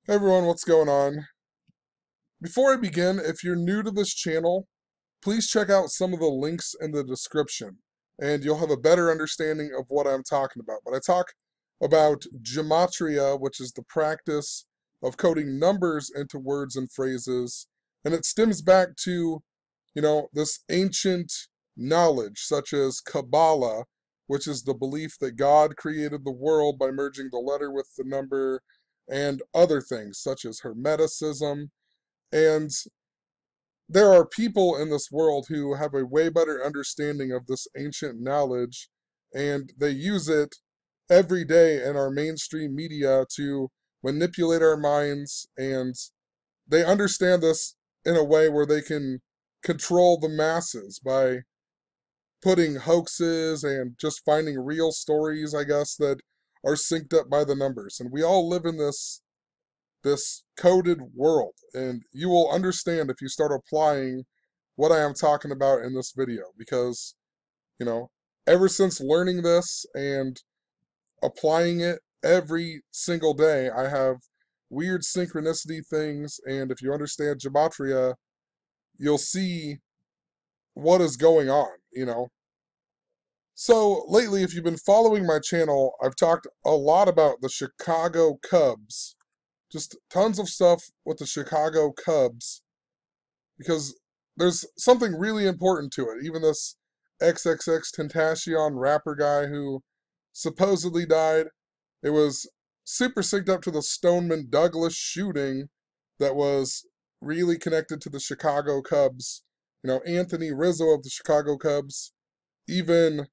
Hey everyone, what's going on? Before I begin, if you're new to this channel, please check out some of the links in the description, and you'll have a better understanding of what I'm talking about. But I talk about gematria, which is the practice of coding numbers into words and phrases, and it stems back to, this ancient knowledge, such as Kabbalah, which is the belief that God created the world by merging the letter with the number, and other things such as Hermeticism. And there are people in this world who have a way better understanding of this ancient knowledge, and they use it every day in our mainstream media to manipulate our minds, and they understand this in a way where they can control the masses by putting hoaxes and just finding real stories, I guess, that are synced up by the numbers. And we all live in this coded world, and you will understand if you start applying what I am talking about in this video, because you know ever since learning this and applying it every single day, I have weird synchronicity things, and if you understand gematria, you'll see what is going on. So lately, if you've been following my channel, I've talked a lot about the Chicago Cubs, just tons of stuff with the Chicago Cubs, because there's something really important to it. Even this XXX Tentacion rapper guy who supposedly died, it was super synced up to the Stoneman Douglas shooting that was really connected to the Chicago Cubs. Anthony Rizzo of the Chicago Cubs even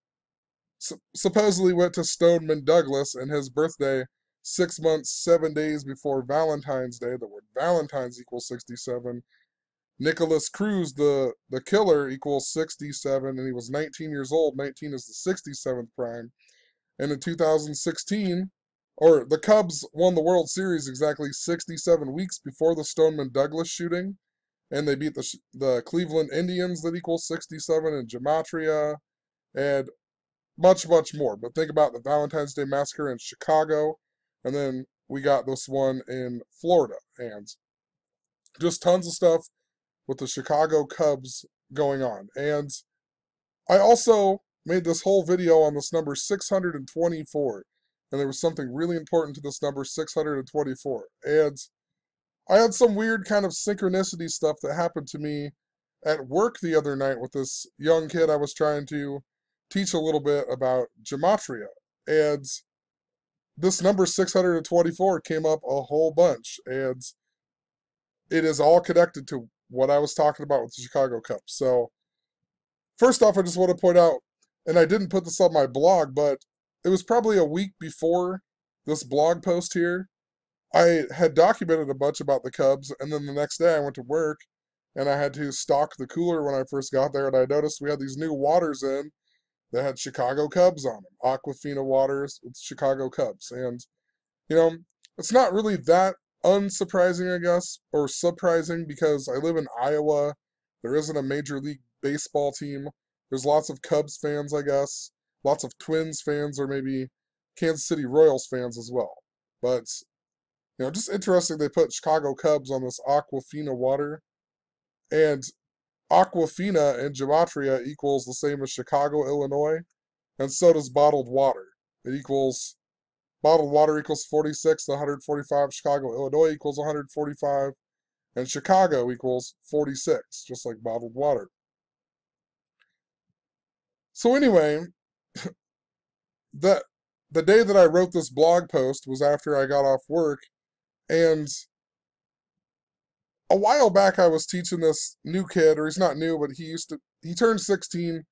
supposedly went to Stoneman Douglas and his birthday 6 months, 7 days before Valentine's Day. The word Valentine's equals 67. Nicholas Cruz, the killer, equals 67, and he was 19 years old. 19 is the 67th prime. And in 2016, or the Cubs won the World Series exactly 67 weeks before the Stoneman Douglas shooting, and they beat the Cleveland Indians, that equals 67 in gematria, and much, much more. But think about the Valentine's Day Massacre in Chicago, and then we got this one in Florida, and just tons of stuff with the Chicago Cubs going on. And I also made this whole video on this number 624, and there was something really important to this number 624. And I had some weird kind of synchronicity stuff that happened to me at work the other night with this young kid I was trying to teach a little bit about gematria. And this number 624 came up a whole bunch, and it is all connected to what I was talking about with the Chicago Cubs. So, first off, I just want to point out, and I didn't put this on my blog, but it was probably a week before this blog post here. I had documented a bunch about the Cubs, and then the next day I went to work, and I had to stock the cooler when I first got there, and I noticed we had these new waters in that had Chicago Cubs on them. Aquafina waters with Chicago Cubs. And, you know, it's not really that unsurprising, I guess, or surprising, because I live in Iowa. There isn't a Major League Baseball team. There's lots of Cubs fans, I guess. Lots of Twins fans, or maybe Kansas City Royals fans as well. But, just interesting they put Chicago Cubs on this Aquafina water. And Aquafina in gematria equals the same as Chicago, Illinois, and so does bottled water. It equals Bottled water equals 46, 145. Chicago, Illinois equals 145, and Chicago equals 46, just like bottled water. So anyway, the the day that I wrote this blog post was after I got off work, and a while back I was teaching this new kid, or he's not new, but he turned 16,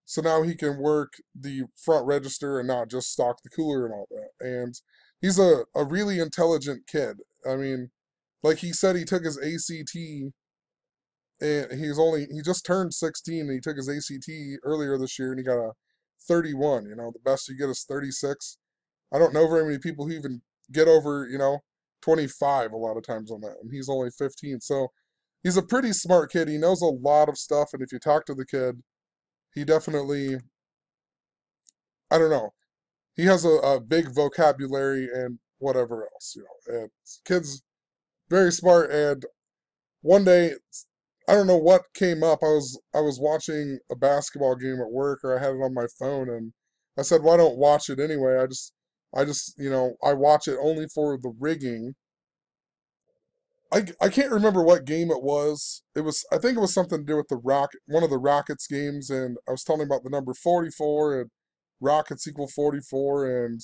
so now he can work the front register and not just stock the cooler and all that. And he's a really intelligent kid. I mean, like he said, he took his ACT, and he just turned 16, and he took his ACT earlier this year, and he got a 31. The best you get is 36. I don't know very many people who even get over 25 a lot of times on that, and he's only 15. So he's a pretty smart kid. He knows a lot of stuff, and if you talk to the kid, he definitely, I don't know, he has a big vocabulary and whatever else. And kids very smart. And one day, I don't know what came up. I was watching a basketball game at work, or I had it on my phone, and I said, "Well, I don't watch it anyway. I just I watch it only for the rigging." I can't remember what game it was. I think it was something to do with the Rocket, one of the Rockets games, and I was telling him about the number 44 and Rockets equal 44 and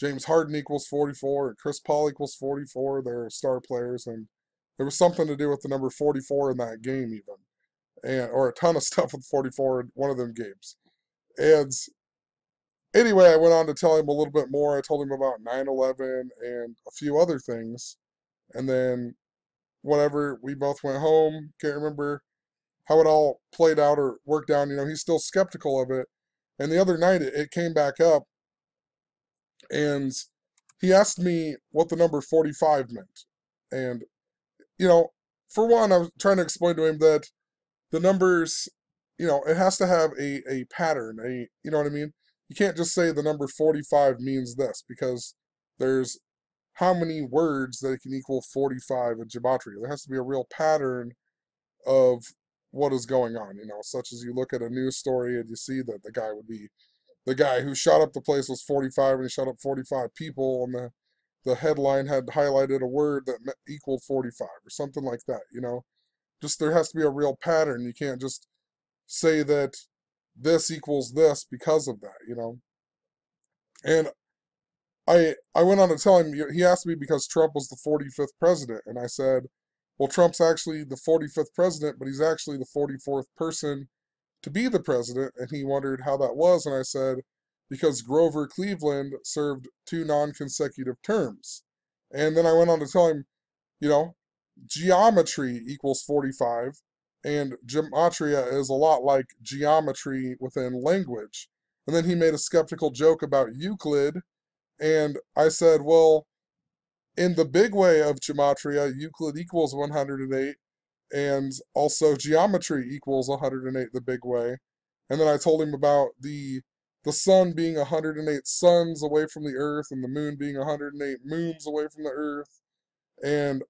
James Harden equals 44 and Chris Paul equals 44. They're star players, and there was something to do with the number 44 in that game even, and or a ton of stuff with 44 in one of them games. And anyway, I went on to tell him a little bit more. I told him about 9/11 and a few other things, and then whatever. We both went home. Can't remember how it all played out or worked out. He's still skeptical of it. And the other night it came back up, and he asked me what the number 45 meant. And, you know, for one, I was trying to explain to him that the numbers, it has to have a pattern, you know what I mean? You can't just say the number 45 means this, because there's how many words that it can equal 45 in gematria. There has to be a real pattern of what is going on, such as you look at a news story and you see that the guy who shot up the place was 45 and he shot up 45 people, and the headline had highlighted a word that equaled 45 or something like that. Just there has to be a real pattern. You can't just say that this equals this because of that. And I went on to tell him, he asked me because Trump was the 45th president, and I said, well, Trump's actually the 45th president, but he's actually the 44th person to be the president. And he wondered how that was, and I said, because Grover Cleveland served 2 non-consecutive terms. And then I went on to tell him, you know, geometry equals 45, and gematria is a lot like geometry within language. And then he made a skeptical joke about Euclid, and I said, well, in the big way of gematria, Euclid equals 108, and also geometry equals 108 the big way. And then I told him about the sun being 108 suns away from the earth, and the moon being 108 moons away from the earth. And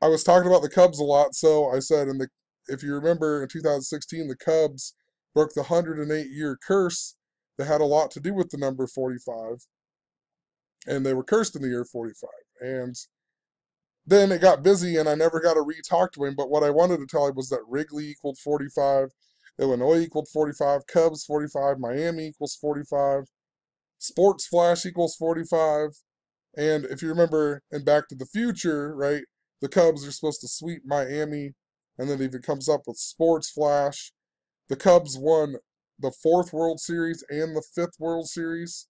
I was talking about the Cubs a lot, so I said, if you remember in 2016, the Cubs broke the 108-year curse that had a lot to do with the number 45, and they were cursed in the year 45. And then it got busy, and I never got to re-talk to him. But what I wanted to tell him was that Wrigley equaled 45, Illinois equaled 45, Cubs 45, Miami equals 45, Sports Flash equals 45. And if you remember in Back to the Future, right, the Cubs are supposed to sweep Miami, and then if it comes up with Sports Flash, the Cubs won the 4th World Series and the 5th World Series,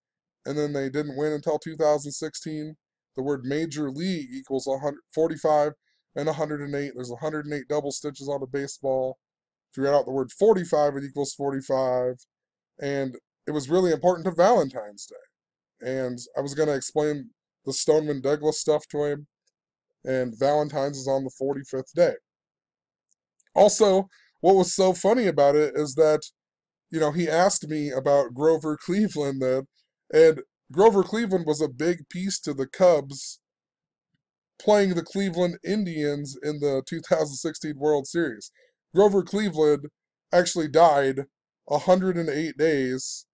and then they didn't win until 2016. The word Major League equals 145 and 108. There's 108 double stitches on a baseball. If you read out the word 45, it equals 45. And it was really important to Valentine's Day. And I was going to explain the Stoneman Douglas stuff to him, and Valentine's is on the 45th day. Also, what was so funny about it is that he asked me about Grover Cleveland then, and Grover Cleveland was a big piece to the Cubs playing the Cleveland Indians in the 2016 World Series. Grover Cleveland actually died 108 days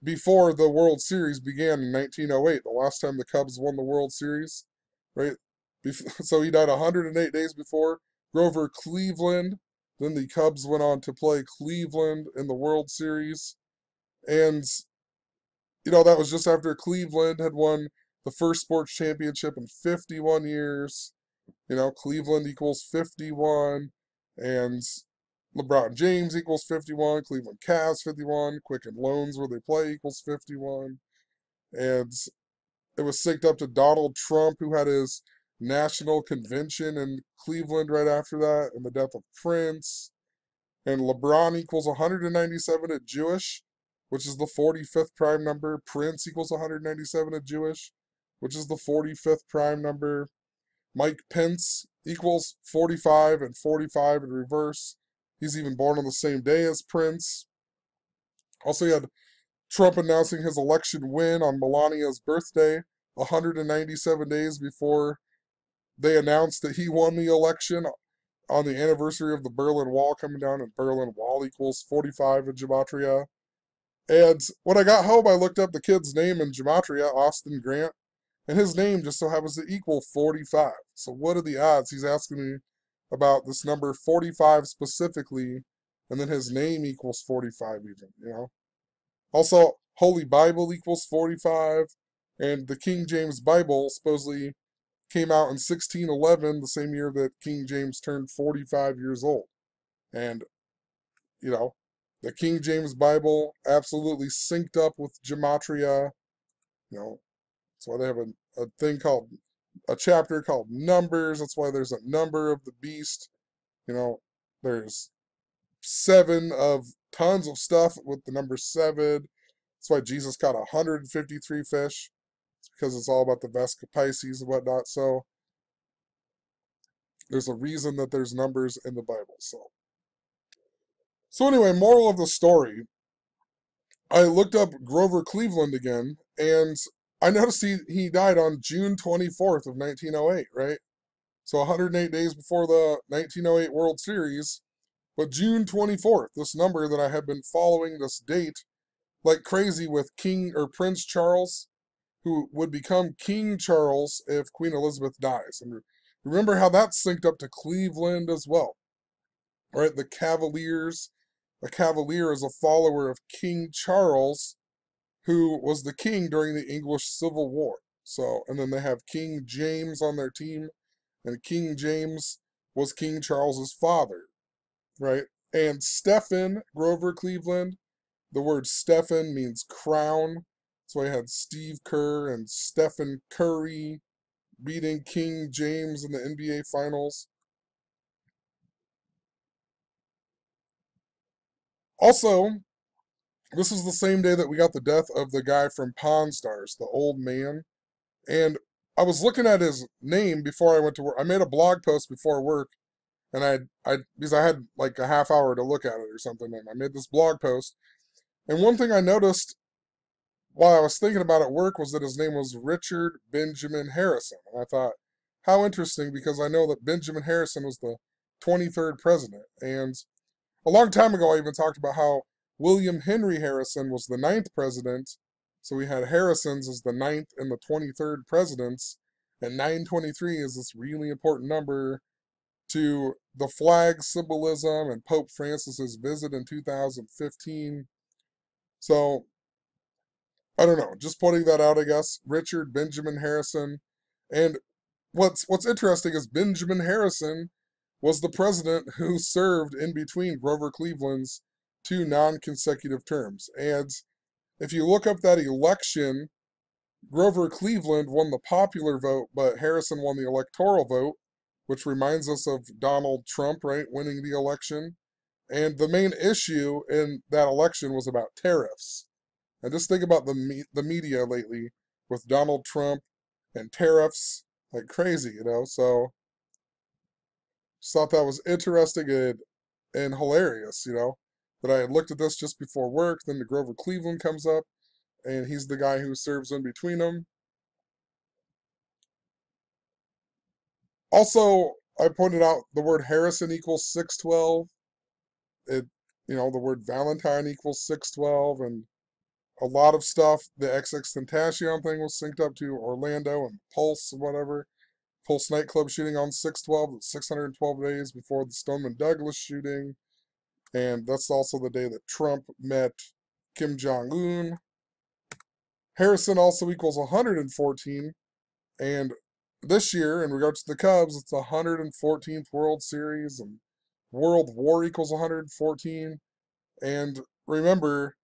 before the World Series began in 1908, the last time the Cubs won the World Series, right? So he died 108 days before. Grover Cleveland. Then the Cubs went on to play Cleveland in the World Series. And, that was just after Cleveland had won the first sports championship in 51 years. Cleveland equals 51. And LeBron James equals 51. Cleveland Cavs 51. Quicken Loans, where they play, equals 51. And it was synced up to Donald Trump, who had his national convention in Cleveland right after that, and the death of Prince. And LeBron equals 197 at Jewish, which is the 45th prime number. Prince equals 197 at Jewish, which is the 45th prime number. Mike Pence equals 45 and 45 in reverse. He's even born on the same day as Prince. Also, you had Trump announcing his election win on Melania's birthday, 197 days before they announced that he won the election on the anniversary of the Berlin Wall coming down, and Berlin Wall equals 45 in gematria. And when I got home, I looked up the kid's name in gematria, Austin Grant, and his name just so happens to equal 45. So what are the odds? He's asking me about this number 45 specifically, and then his name equals 45 even. Also, Holy Bible equals 45, and the King James Bible supposedly came out in 1611, the same year that King James turned 45 years old. And, you know, the King James Bible absolutely synced up with gematria. That's why they have a thing called, a chapter called Numbers. That's why there's a number of the beast. There's seven of tons of stuff with the number seven. That's why Jesus caught 153 fish. It's because it's all about the Vesca Pisces and whatnot. So there's a reason that there's numbers in the Bible. So anyway, moral of the story. I looked up Grover Cleveland again, and I noticed he died on June 24th of 1908, right? So 108 days before the 1908 World Series. But June 24th, this number that I had been following this date like crazy with King or Prince Charles, who would become King Charles if Queen Elizabeth dies. And remember how that synced up to Cleveland as well, right? The Cavaliers. A Cavalier is a follower of King Charles, who was the king during the English Civil War. So, and then they have King James on their team, and King James was King Charles's father, right? And Stephen Grover Cleveland, the word Stephen means crown. That's why I had Steve Kerr and Stephen Curry beating King James in the NBA Finals. Also, this was the same day that we got the death of the guy from Pawn Stars, the old man. And I was looking at his name before I went to work. I made a blog post before work, and because I had like a half hour to look at it or something, and I made this blog post. And one thing I noticed while I was thinking about it at work was that his name was Richard Benjamin Harrison. And I thought, how interesting, because I know that Benjamin Harrison was the 23rd president. And a long time ago, I even talked about how William Henry Harrison was the 9th president. So we had Harrisons as the 9th and the 23rd presidents. And 923 is this really important number to the flag symbolism and Pope Francis's visit in 2015. So I don't know, just putting that out, I guess. Richard Benjamin Harrison. And what's interesting is Benjamin Harrison was the president who served in between Grover Cleveland's two non-consecutive terms. And if you look up that election, Grover Cleveland won the popular vote, but Harrison won the electoral vote, which reminds us of Donald Trump, right, winning the election. And the main issue in that election was about tariffs. And just think about the media lately with Donald Trump and tariffs like crazy. So just thought that was interesting and hilarious. That I had looked at this just before work. Then the Grover Cleveland comes up, and he's the guy who serves in between them. Also, I pointed out the word Harrison equals 612. The word Valentine equals 612, and a lot of stuff. The XX Tentacion thing was synced up to Orlando and Pulse, whatever. Pulse nightclub shooting on 612, 612 days before the Stoneman Douglas shooting. And that's also the day that Trump met Kim Jong-un. Harrison also equals 114. And this year, in regards to the Cubs, it's the 114th World Series, and World War equals 114. And remember,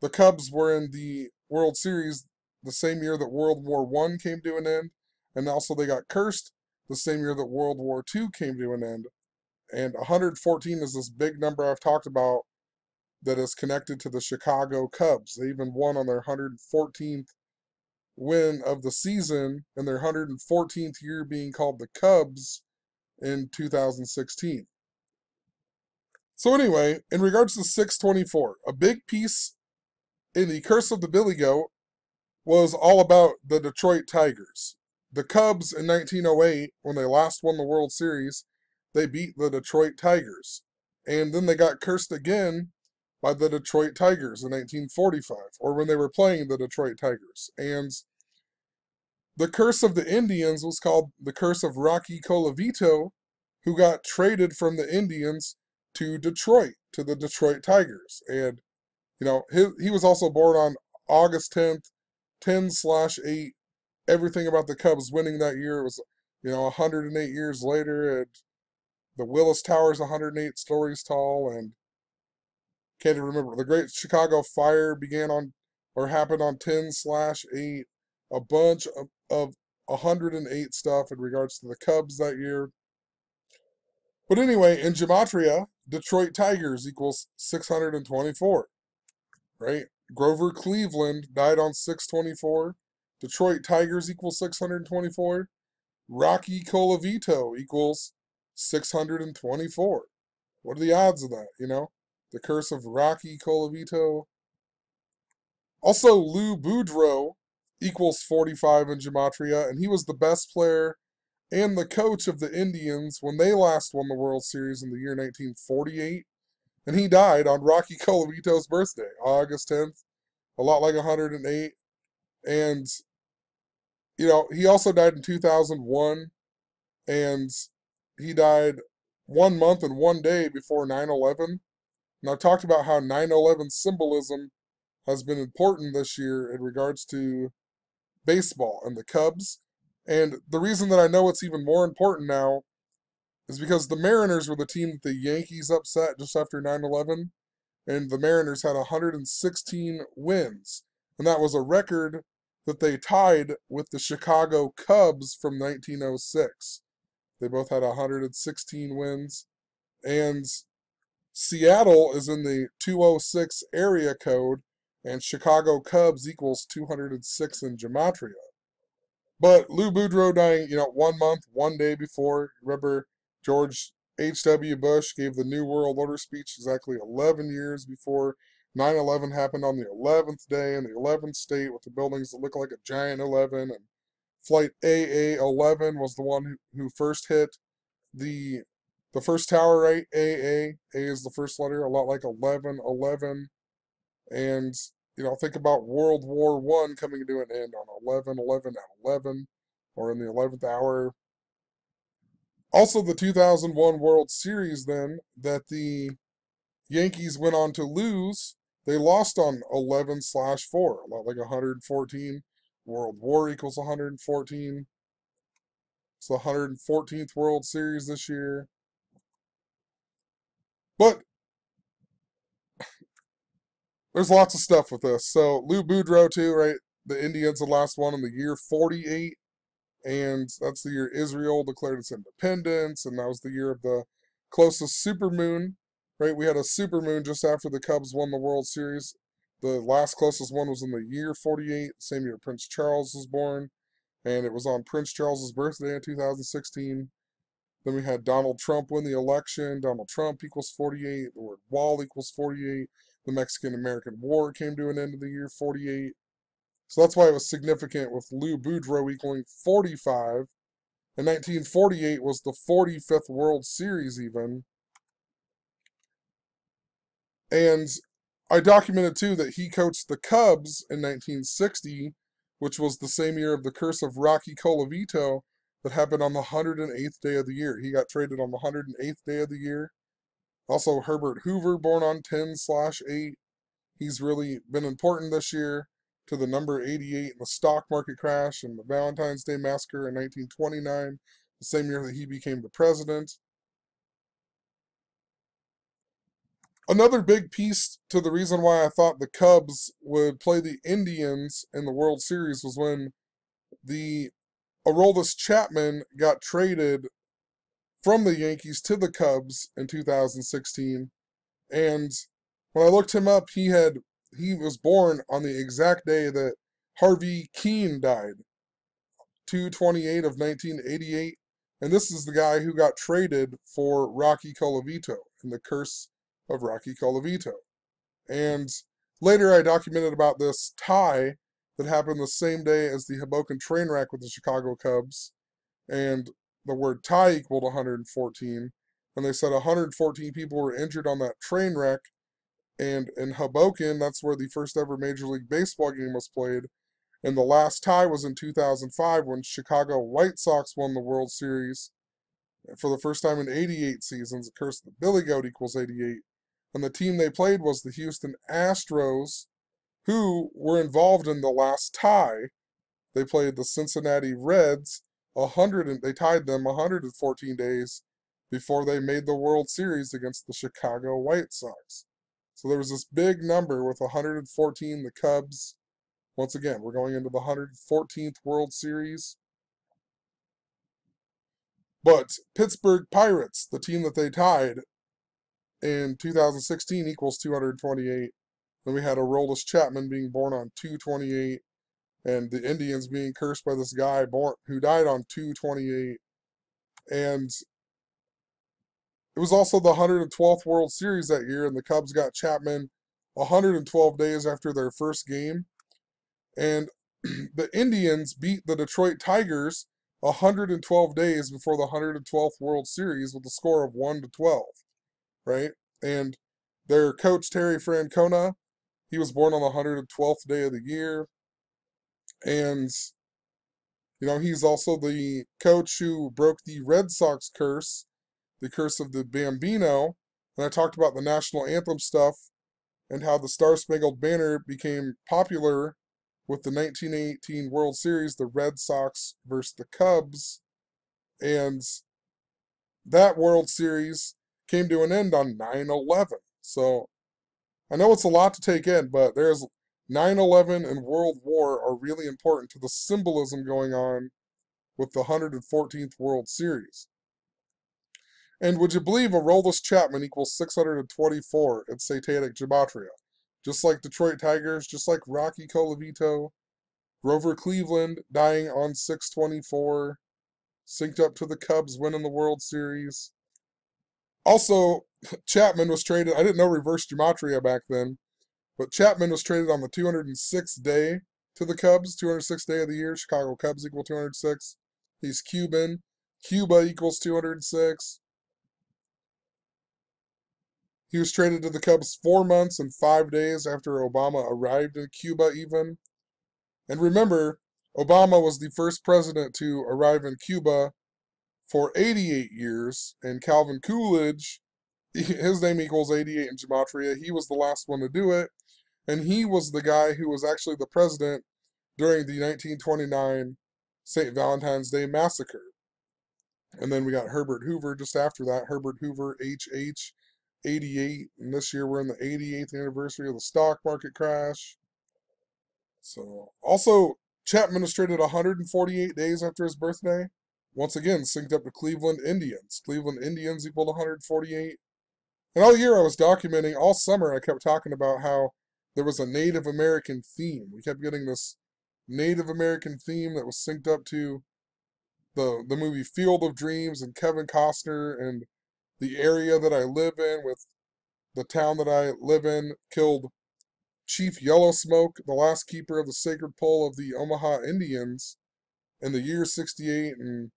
the Cubs were in the World Series the same year that World War I came to an end, and also they got cursed the same year that World War II came to an end. And 114 is this big number I've talked about that is connected to the Chicago Cubs. They even won on their 114th win of the season, and their 114th year being called the Cubs in 2016. So anyway, in regards to 624, a big piece in the Curse of the Billy Goat was all about the Detroit Tigers. the Cubs in 1908, when they last won the World Series, they beat the Detroit Tigers. And then they got cursed again by the Detroit Tigers in 1945, or when they were playing the Detroit Tigers. And the curse of the Indians was called the curse of Rocky Colavito, who got traded from the Indians to Detroit, to the Detroit Tigers. And, he was also born on August 10th, 10/8. Everything about the Cubs winning that year was, 108 years later, and the Willis Tower is 108 stories tall, and can't even remember. The Great Chicago Fire happened on 10/8. A bunch of 108 stuff in regards to the Cubs that year. But anyway, in gematria, Detroit Tigers equals 624, right? Grover Cleveland died on 6/24. Detroit Tigers equals 624. Rocky Colavito equals 624. What are the odds of that, The curse of Rocky Colavito. Also, Lou Boudreau equals 45 in gematria, and he was the best player and the coach of the Indians when they last won the World Series in the year 1948. And he died on Rocky Colavito's birthday, August 10th, a lot like 108. And, he also died in 2001, and he died 1 month and 1 day before 9/11. And I've talked about how 9/11 symbolism has been important this year in regards to baseball and the Cubs. And the reason that I know it's even more important now is because the Mariners were the team that the Yankees upset just after 9/11, and the Mariners had 116 wins. And that was a record that they tied with the Chicago Cubs from 1906. They both had 116 wins. And Seattle is in the 206 area code, and Chicago Cubs equals 206 in gematria. But Lou Boudreau dying, 1 month, 1 day before. Remember, George H.W. Bush gave the New World Order speech exactly 11 years before 9/11 happened on the 11th day in the 11th state with the buildings that look like a giant 11. And Flight AA-11 was the one who first hit the first tower, right? A is the first letter, a lot like 1111. And, think about World War I coming to an end on 11/11/11, or in the 11th hour. Also, the 2001 World Series, then, that the Yankees went on to lose, they lost on 11/4, a lot like 114. World War equals 114. It's the 114th World Series this year. But there's lots of stuff with this. So Lou Boudreau too, right? The Indians had last won in the year 48, and that's the year Israel declared its independence, and that was the year of the closest supermoon, right? We had a supermoon just after the Cubs won the World Series. The last closest one was in the year 48, same year Prince Charles was born, and it was on Prince Charles's birthday in 2016. Then we had Donald Trump win the election. Donald Trump equals 48. The word wall equals 48. The Mexican-American War came to an end in the year 48. So that's why it was significant with Lou Boudreau equaling 45. And 1948 was the 45th World Series even. And I documented too that he coached the Cubs in 1960, which was the same year of the curse of Rocky Colavito that happened on the 108th day of the year. He got traded on the 108th day of the year. Also, Herbert Hoover, born on 10/8. He's really been important this year to the number 88 in the stock market crash and the Valentine's Day massacre in 1929, the same year that he became the president. Another big piece to the reason why I thought the Cubs would play the Indians in the World Series was when the Aroldis Chapman got traded from the Yankees to the Cubs in 2016. And when I looked him up, he was born on the exact day that Harvey Keene died, 2/28 of 1988. And this is the guy who got traded for Rocky Colavito in the curse of Rocky Colavito. And later I documented about this tie that happened the same day as the Hoboken train wreck with the Chicago Cubs, and the word tie equaled 114. And they said 114 people were injured on that train wreck. And in Hoboken, that's where the first ever Major League Baseball game was played. And the last tie was in 2005 when Chicago White Sox won the World Series for the first time in 88 seasons. The curse of the Billy Goat equals 88. And the team they played was the Houston Astros, who were involved in the last tie. They played the Cincinnati Reds 100 and they tied them 114 days before they made the World Series against the Chicago White Sox. So there was this big number with 114. The Cubs, once again, we're going into the 114th World Series. But Pittsburgh Pirates, the team that they tied in 2016, equals 228. Then we had Aroldis Chapman being born on 228, and the Indians being cursed by this guy who died on 228. And it was also the 112th World Series that year, and the Cubs got Chapman 112 days after their first game. And the Indians beat the Detroit Tigers 112 days before the 112th World Series with a score of 1-12, right? And their coach, Terry Francona, he was born on the 112th day of the year. And, he's also the coach who broke the Red Sox curse, the curse of the Bambino. And I talked about the national anthem stuff and how the Star Spangled Banner became popular with the 1918 World Series, the Red Sox versus the Cubs. And that World Series came to an end on 9/11. So I know it's a lot to take in, but there's 9/11 and World War are really important to the symbolism going on with the 114th World Series. And would you believe Aroldis Chapman equals 624 in satanic gematria? Just like Detroit Tigers, just like Rocky Colavito, Grover Cleveland dying on 624, synced up to the Cubs winning the World Series. Also, Chapman was traded, I didn't know reverse gematria back then, but Chapman was traded on the 206th day to the Cubs, 206th day of the year. Chicago Cubs equal 206. He's Cuban. Cuba equals 206. He was traded to the Cubs 4 months and 5 days after Obama arrived in Cuba even. And remember, Obama was the first president to arrive in Cuba for 88 years, and Calvin Coolidge, his name equals 88 in gematria. He was the last one to do it, and he was the guy who was actually the president during the 1929 St. Valentine's Day Massacre. And then we got Herbert Hoover just after that, Herbert Hoover, HH, 88, and this year we're in the 88th anniversary of the stock market crash. So, also, Chapman was traded 148 days after his birthday. Once again, synced up to Cleveland Indians. Cleveland Indians equaled 148. And all year I was documenting, all summer I kept talking about how there was a Native American theme. We kept getting this Native American theme that was synced up to the movie Field of Dreams and Kevin Costner, and the area that I live in with the town that I live in killed Chief Yellow Smoke, the last keeper of the sacred pole of the Omaha Indians, in the year 68, and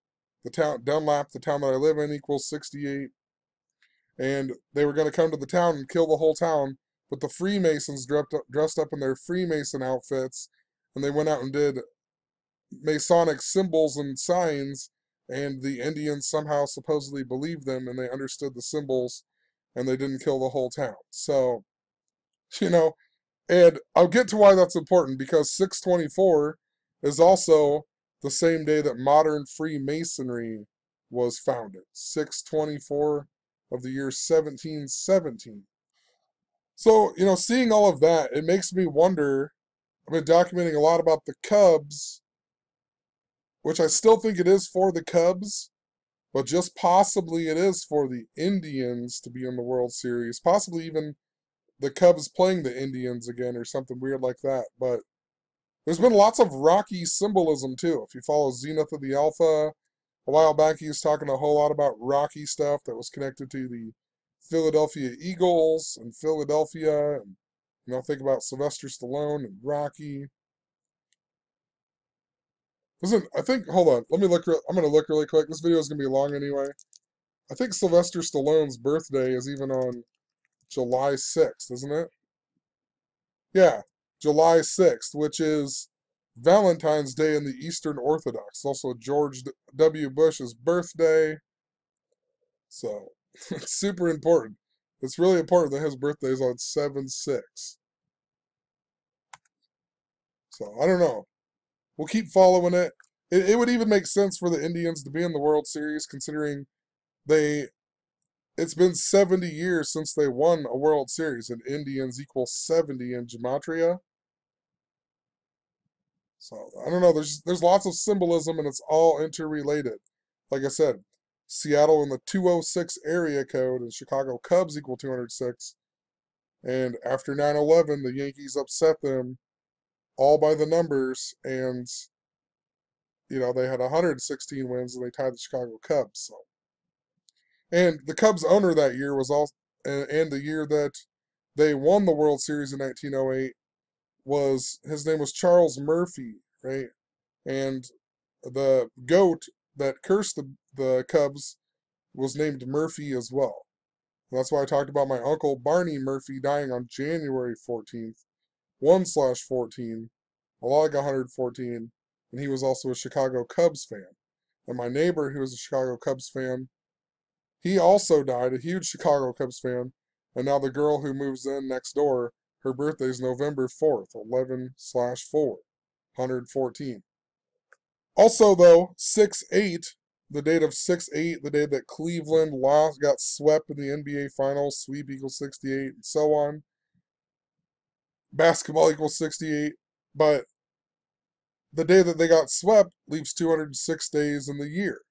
the town Dunlap, the town that I live in, equals 68. And they were going to come to the town and kill the whole town, but the Freemasons dressed up in their Freemason outfits, and they went out and did Masonic symbols and signs, and the Indians somehow supposedly believed them, and they understood the symbols, and they didn't kill the whole town. So, and I'll get to why that's important, because 624 is also the same day that modern Freemasonry was founded. 624 of the year 1717. So, seeing all of that, it makes me wonder. I've been documenting a lot about the Cubs, which I still think it is for the Cubs, but just possibly it is for the Indians to be in the World Series. Possibly even the Cubs playing the Indians again or something weird like that. But there's been lots of Rocky symbolism too. If you follow Zenith of the Alpha, a while back he was talking a whole lot about Rocky stuff that was connected to the Philadelphia Eagles and Philadelphia. And, think about Sylvester Stallone and Rocky. I think, hold on, let me look, I'm going to look really quick. This video is going to be long anyway. I think Sylvester Stallone's birthday is even on July 6th, isn't it? Yeah, July 6th, which is Valentine's Day in the Eastern Orthodox. Also George W. Bush's birthday. So, it's super important. It's really important that his birthday is on 7/6. So, I don't know. We'll keep following it. It would even make sense for the Indians to be in the World Series, considering they it's been 70 years since they won a World Series, and Indians equal 70 in gematria. So I don't know. There's lots of symbolism, and it's all interrelated. Like I said, Seattle in the 206 area code, and Chicago Cubs equal 206. And after 9/11, the Yankees upset them all by the numbers, and they had 116 wins, and they tied the Chicago Cubs. So, and the Cubs owner that year was all, and the year that they won the World Series in 1908 was his name was Charles Murphy, right? And the goat that cursed the Cubs was named Murphy as well. And that's why I talked about my uncle Barney Murphy dying on January 14th, 1/14, a log 114, and he was also a Chicago Cubs fan. And my neighbor, who was a Chicago Cubs fan, he also died, a huge Chicago Cubs fan. And now the girl who moves in next door, her birthday is November 4th, 11/4, 114. Also, though, 6/8, the date of 6/8, the day that Cleveland lost, got swept in the NBA Finals, sweep equals 68, and so on. Basketball equals 68, but the day that they got swept leaves 206 days in the year.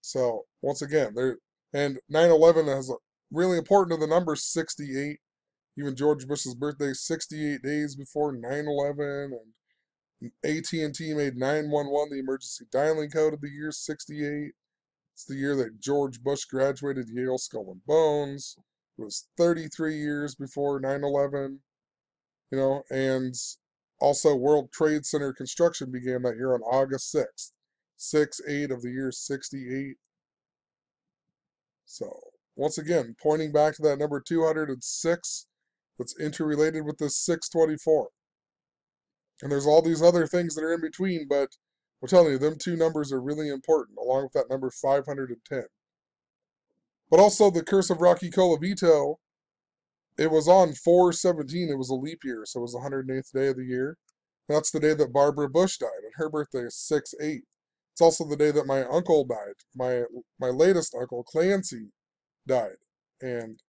So once again, there and 9/11 is really important to the number 68. Even George Bush's birthday, 68 days before 9/11, and AT&T made 911 the emergency dialing code of the year 68. It's the year that George Bush graduated Yale Skull and Bones. It was 33 years before 9/11, and also World Trade Center construction began that year on August 6th. 6/8 of the year 68. So, once again, pointing back to that number 206 that's interrelated with this 624. And there's all these other things that are in between, but I'm telling you, them two numbers are really important, along with that number 510. But also the Curse of Rocky Colavito, it was on 4/17. It was a leap year, so it was the 108th day of the year. And that's the day that Barbara Bush died, and her birthday is 6/8. It's also the day that my uncle died. My latest uncle, Clancy, died. And,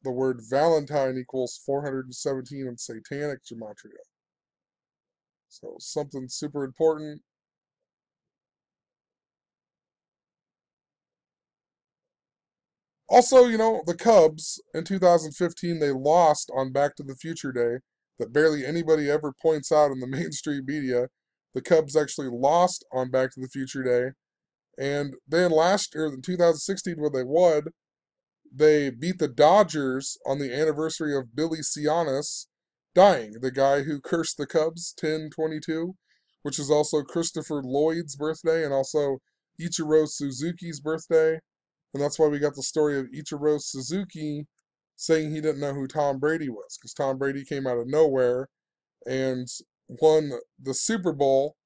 the word Valentine equals 417 in Satanic Gematria. So something super important. Also, the Cubs in 2015, they lost on Back to the Future Day that barely anybody ever points out in the mainstream media. The Cubs actually lost on Back to the Future Day. And then last year, in 2016, when they won, they beat the Dodgers on the anniversary of Billy Cianis dying, the guy who cursed the Cubs, 10/22, which is also Christopher Lloyd's birthday and also Ichiro Suzuki's birthday. And that's why we got the story of Ichiro Suzuki saying he didn't know who Tom Brady was, because Tom Brady came out of nowhere and won the Super Bowl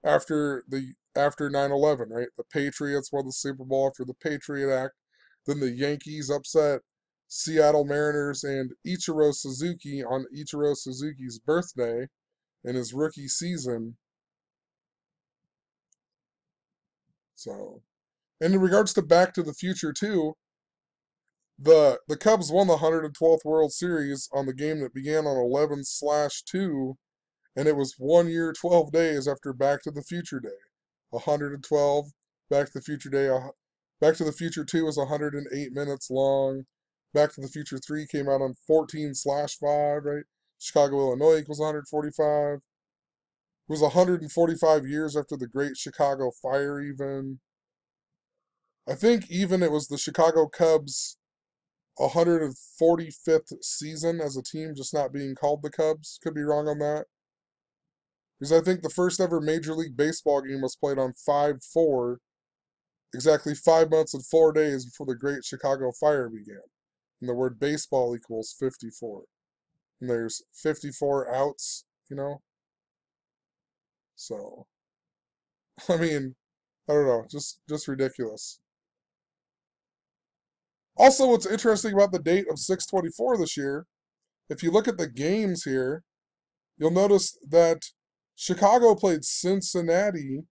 after 9/11, right? The Patriots won the Super Bowl after the Patriot Act. Then the Yankees upset Seattle Mariners and Ichiro Suzuki on Ichiro Suzuki's birthday in his rookie season. So, and in regards to Back to the Future too, the Cubs won the 112th World Series on the game that began on 11/2, and it was 1 year, 12 days after Back to the Future Day. 112, Back to the Future Day. Back to the Future 2 was 108 minutes long. Back to the Future 3 came out on 14/5, right? Chicago, Illinois equals 145. It was 145 years after the Great Chicago Fire, even. I think even it was the Chicago Cubs' 145th season as a team, just not being called the Cubs. Could be wrong on that. Because I think the first ever Major League Baseball game was played on 5/4, exactly 5 months and 4 days before the Great Chicago Fire began. And the word baseball equals 54. And there's 54 outs, you know? So, I mean, I don't know, just ridiculous. Also, what's interesting about the date of 6/24 this year, if you look at the games here, you'll notice that Chicago played Cincinnati,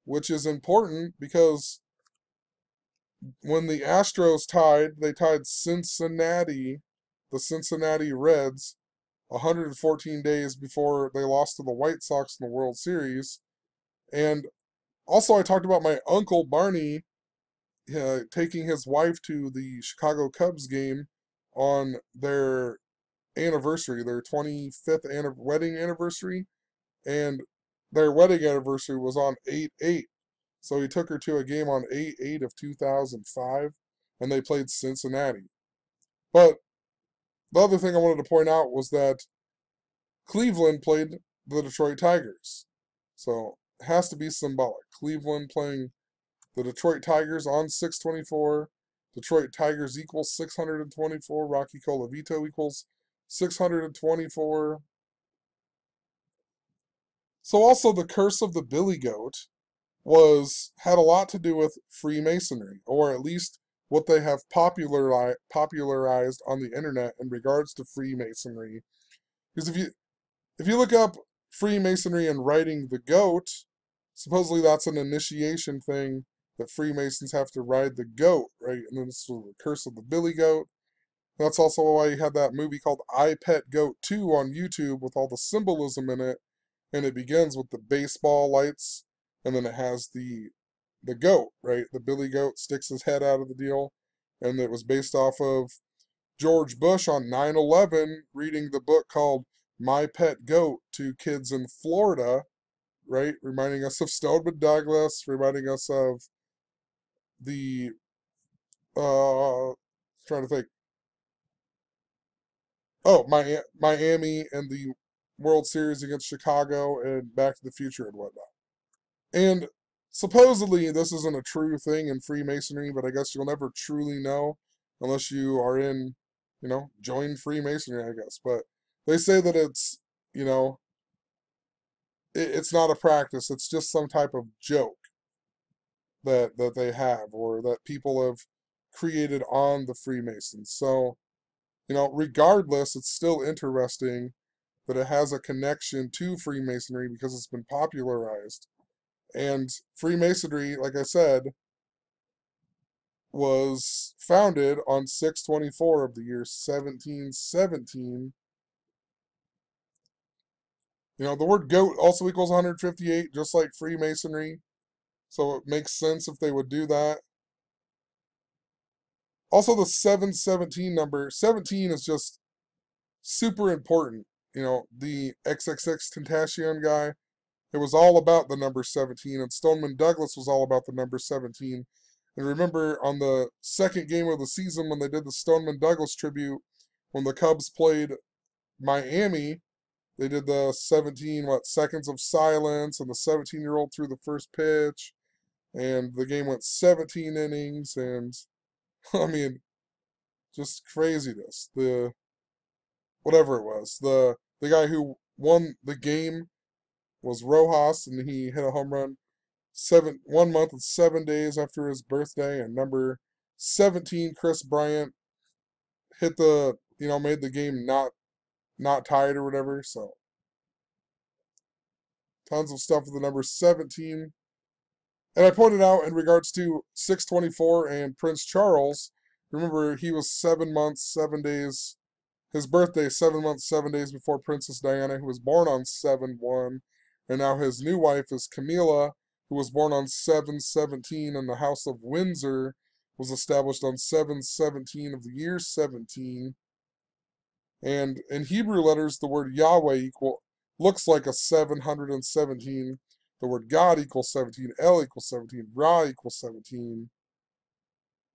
which is important because when the Astros tied, they tied Cincinnati, the Cincinnati Reds, 114 days before they lost to the White Sox in the World Series. And also, I talked about my uncle Barney taking his wife to the Chicago Cubs game on their anniversary, their 25th wedding anniversary, and their wedding anniversary was on 8/8. So he took her to a game on 8/8 of 2005, and they played Cincinnati. But the other thing I wanted to point out was that Cleveland played the Detroit Tigers. So it has to be symbolic. Cleveland playing the Detroit Tigers on 6/24. Detroit Tigers equals 624. Rocky Colavito equals 624. So also the curse of the Billy Goat had a lot to do with Freemasonry, or at least what they have popularized on the internet in regards to Freemasonry. Because if you look up Freemasonry and riding the goat, supposedly that's an initiation thing that Freemasons have to ride the goat, right? And then this was the curse of the Billy Goat. That's also why you had that movie called I Pet Goat 2 on YouTube with all the symbolism in it. And it begins with the baseball lights, and then it has the goat, right? The Billy Goat sticks his head out of the deal. And it was based off of George Bush on 9/11 reading the book called My Pet Goat to kids in Florida, right? Reminding us of Stoneman Douglas, reminding us of the trying to think. Oh, Miami and the World Series against Chicago and Back to the Future and whatnot. And supposedly this isn't a true thing in Freemasonry, but I guess you'll never truly know unless you are in, join Freemasonry, I guess. But they say that it's, you know, it's not a practice. It's just some type of joke that they have or that people have created on the Freemasons. So, regardless, it's still interesting that it has a connection to Freemasonry because it's been popularized. And Freemasonry, like I said, was founded on 6/24 of the year 1717. The word goat also equals 158, just like Freemasonry. So it makes sense if they would do that. Also, the 717 number, 17 is just super important. The XXX Tentacion guy, it was all about the number 17, and Stoneman Douglas was all about the number 17. And remember, on the second game of the season when they did the Stoneman Douglas tribute, when the Cubs played Miami, they did the 17, seconds of silence, and the 17-year-old threw the first pitch, and the game went 17 innings, and, I mean, just craziness. Whatever it was, the guy who won the game was Rojas, and he hit a home run 1 month and 7 days after his birthday. And number 17, Chris Bryant, made the game not tied or whatever. So tons of stuff with the number 17. And I pointed out in regards to 6/24 and Prince Charles, remember he was 7 months, 7 days. His birthday, 7 months, 7 days before Princess Diana, who was born on 7/1. And now his new wife is Camilla, who was born on 7/17, and the House of Windsor was established on 7/17 of the year 17. And in Hebrew letters, the word Yahweh looks like a 717. The word God equals 17, El equals 17, Ra equals 17.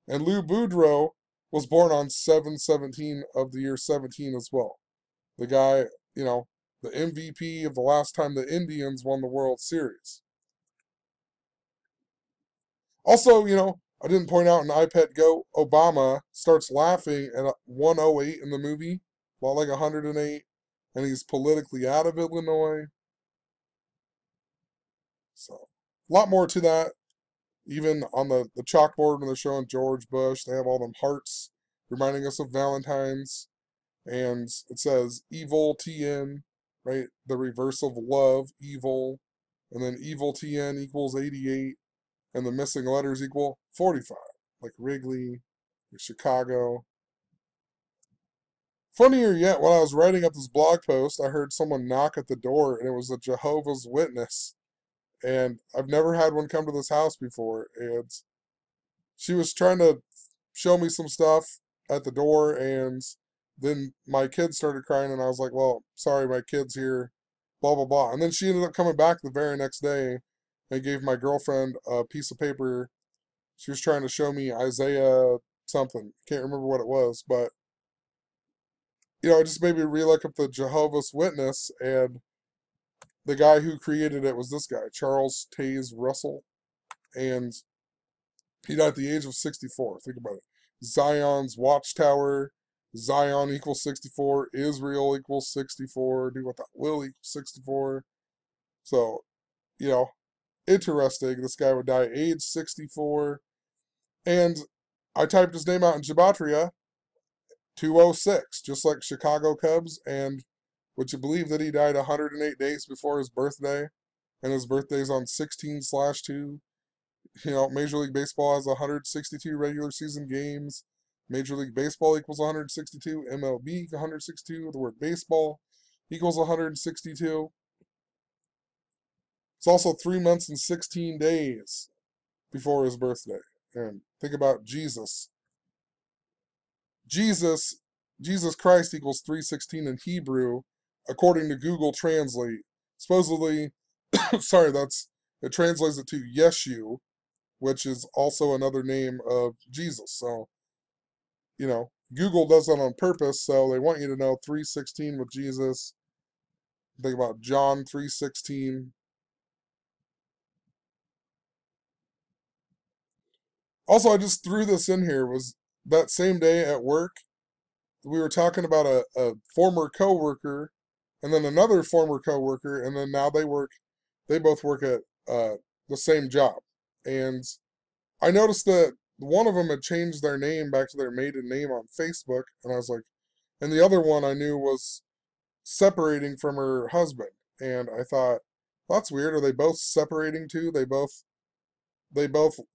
And Lou Boudreau was born on 7/17 of the year 17 as well. The guy, the MVP of the last time the Indians won the World Series. Also, I didn't point out in iPad Go, Obama starts laughing at 108 in the movie, well, like 108, and he's politically out of Illinois. So, a lot more to that. Even on the chalkboard when they're showing George Bush, they have all them hearts reminding us of Valentine's. And it says evil TN, right? The reverse of love, evil. And then evil TN equals 88. And the missing letters equal 45. Like Wrigley, like Chicago. Funnier yet, when I was writing up this blog post, I heard someone knock at the door, and it was a Jehovah's Witness. And I've never had one come to this house before. And she was trying to show me some stuff at the door, and then my kids started crying, and I was like, well, sorry, my kid's here, blah, blah, blah. And then she ended up coming back the very next day and gave my girlfriend a piece of paper. She was trying to show me Isaiah something. Can't remember what it was, but, it just made me re-look up the Jehovah's Witness, and the guy who created it was this guy, Charles Taze Russell, and he died at the age of 64. Think about it. Zion's Watchtower, Zion equals 64, Israel equals 64, do what that will equals 64. So, interesting. This guy would die age 64. And I typed his name out in gematria, 206, just like Chicago Cubs. And would you believe that he died 108 days before his birthday? And his birthday's on 16/2. Major League Baseball has 162 regular season games. Major League Baseball equals 162. MLB 162. The word baseball equals 162. It's also 3 months and 16 days before his birthday. And think about Jesus. Jesus Christ equals 316 in Hebrew, according to Google Translate. Supposedly, sorry, it translates it to Yeshu, which is also another name of Jesus. So, Google does that on purpose, so they want you to know 316 with Jesus. Think about John 3:16. Also, I just threw this in here, was that same day at work, we were talking about a former coworker, and then another former coworker, and then now they both work at the same job. And I noticed that one of them had changed their name back to their maiden name on Facebook, and I was like, and the other one I knew was separating from her husband, and I thought, well, that's weird. Are they both separating too? They both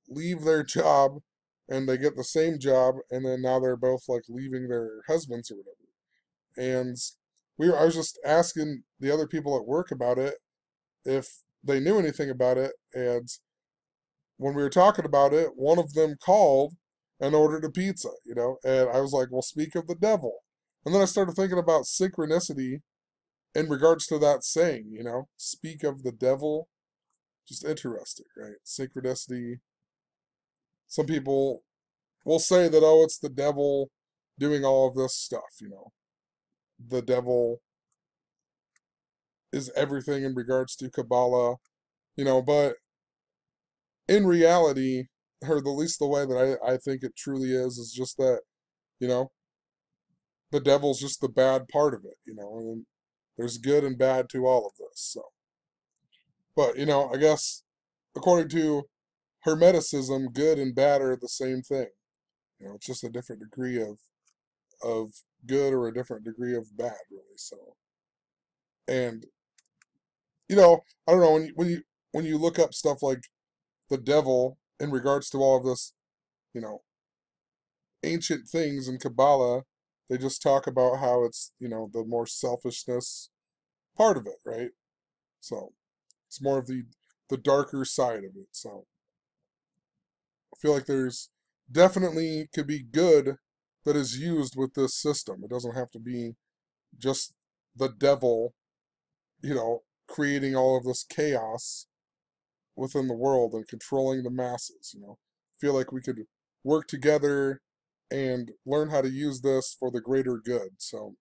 leave their job, and they get the same job, and then now they're both like leaving their husbands or whatever. And I was just asking the other people at work about it if they knew anything about it, and when we were talking about it, one of them called and ordered a pizza, and I was like, well, speak of the devil. And then I started thinking about synchronicity in regards to that saying, speak of the devil. Just interesting, right? Synchronicity. Some people will say that, oh, it's the devil doing all of this stuff, The devil is everything in regards to Kabbalah, but in reality, or at least the way that I think it truly is just that, you know, the devil's just the bad part of it, and there's good and bad to all of this. So, but I guess according to Hermeticism, good and bad are the same thing. It's just a different degree of good or a different degree of bad, really. So, and I don't know, when you look up stuff like the devil in regards to all of this, you know, ancient things in Kabbalah, they just talk about how it's, the more selfishness part of it, right? So it's more of the darker side of it. So I feel like there's definitely could be good that is used with this system. It doesn't have to be just the devil, creating all of this chaos within the world and controlling the masses. I feel like we could work together and learn how to use this for the greater good. So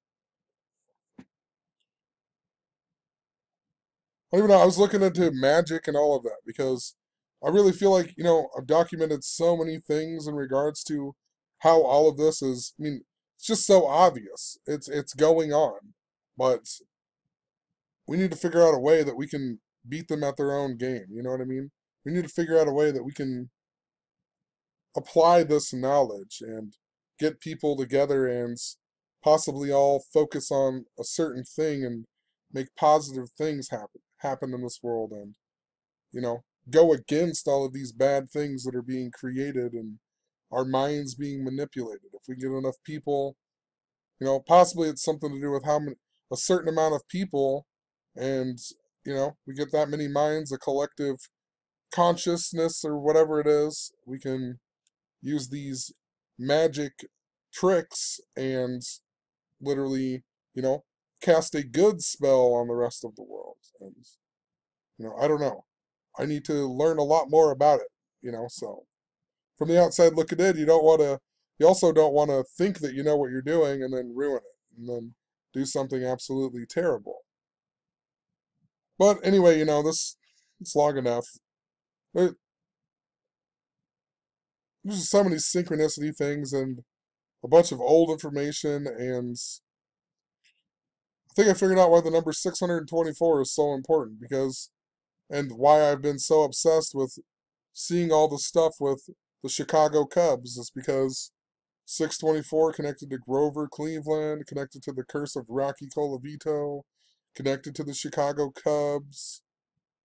I don't even know. I was looking into magic and all of that because I really feel like, I've documented so many things in regards to how all of this is. I mean, it's just so obvious. It's going on, but we need to figure out a way that we can beat them at their own game. You know what I mean? We need to figure out a way that we can apply this knowledge and get people together and possibly all focus on a certain thing and make positive things happen in this world, and go against all of these bad things that are being created and our minds being manipulated. If we get enough people, possibly it's something to do with how many, a certain amount of people, and we get that many minds, a collective consciousness or whatever it is, we can use these magic tricks and literally, you know, cast a good spell on the rest of the world. And, I don't know. I need to learn a lot more about it, so from the outside looking in, you also don't want to think that you know what you're doing and then ruin it and then do something absolutely terrible. But anyway, it's long enough. There's just so many synchronicity things and a bunch of old information, and I think I figured out why the number 624 is so important, and why I've been so obsessed with seeing all the stuff with the Chicago Cubs is because 624 connected to Grover Cleveland, connected to the curse of Rocky Colavito, connected to the Chicago Cubs,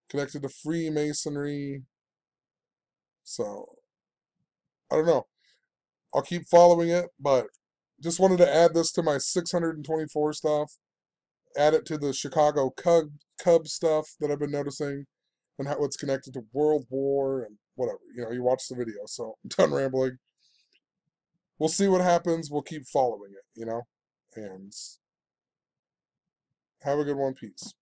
connected to Freemasonry. So, I don't know. I'll keep following it, but just wanted to add this to my 624 stuff, add it to the Chicago Cub stuff that I've been noticing, and how it's connected to World War and whatever. You watch the video, so I'm done rambling. We'll see what happens. We'll keep following it, and have a good one. Peace.